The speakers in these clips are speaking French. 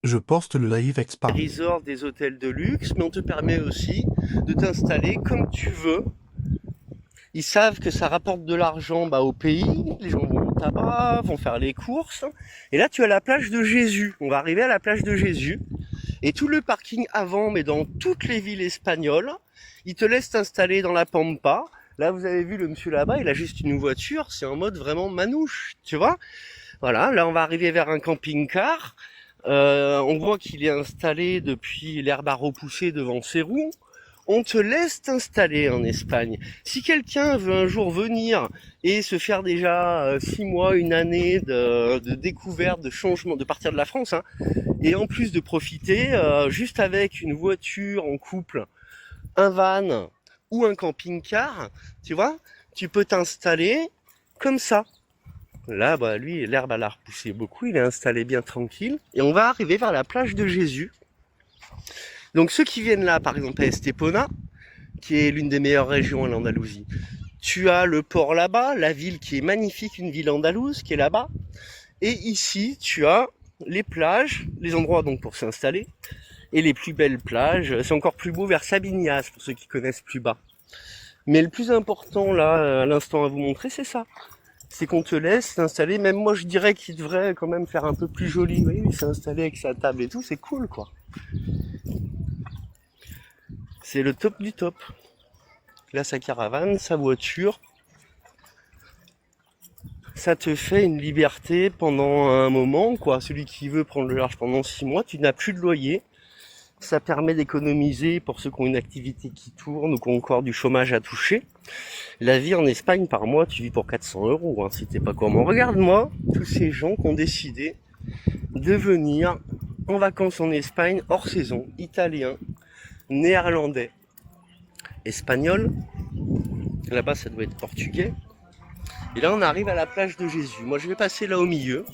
Je poste le live expa. Des resorts, des hôtels de luxe, mais on te permet aussi de t'installer comme tu veux. Ils savent que ça rapporte de l'argent au pays, les gens vont au tabac, vont faire les courses. Et là, tu as la plage de Jésus. On va arriver à la plage de Jésus. Et tout le parking avant, mais dans toutes les villes espagnoles, ils te laissent t'installer dans la Pampa. Là, vous avez vu le monsieur là-bas, il a juste une voiture, c'est en mode vraiment manouche, tu vois. Voilà, là, on va arriver vers un camping-car. On voit qu'il est installé depuis l'herbe à repousser devant ses roues. On te laisse t'installer en Espagne. Si quelqu'un veut un jour venir et se faire déjà 6 mois, une année de découverte, de changement, de partir de la France, hein, et en plus de profiter, juste avec une voiture en couple, un van ou un camping-car, tu vois, tu peux t'installer comme ça. Là, lui, l'herbe elle a repoussé beaucoup, il est installé bien tranquille. Et on va arriver vers la plage de Jésus. Donc ceux qui viennent là, par exemple à Estepona, qui est l'une des meilleures régions en Andalousie, tu as le port là-bas, la ville qui est magnifique, une ville andalouse qui est là-bas. Et ici, tu as les plages, les endroits donc pour s'installer, et les plus belles plages. C'est encore plus beau vers Sabinias, pour ceux qui connaissent plus bas. Mais le plus important là, à l'instant à vous montrer, c'est ça. C'est qu'on te laisse t'installer. Même moi, je dirais qu'il devrait quand même faire un peu plus joli. Vous voyez, il s'est installé avec sa table et tout, c'est cool, quoi. C'est le top du top. Là, sa caravane, sa voiture. Ça te fait une liberté pendant un moment, quoi. Celui qui veut prendre le large pendant 6 mois, tu n'as plus de loyer. Ça permet d'économiser pour ceux qui ont une activité qui tourne ou qui ont encore du chômage à toucher. La vie en Espagne, par mois, tu vis pour 400 €, hein, si t'es pas comment. Regarde-moi, tous ces gens qui ont décidé de venir en vacances en Espagne, hors saison, italiens, néerlandais, espagnols. Là-bas, ça doit être portugais. Et là, on arrive à la plage de Jésus. Moi, je vais passer là au milieu.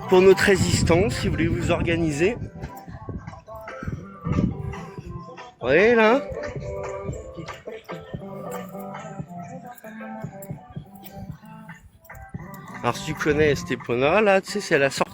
Pour notre résistance, si vous voulez vous organiser. Vous voyez là ? Alors si tu connais Estepona, là, tu sais, c'est à la sortie.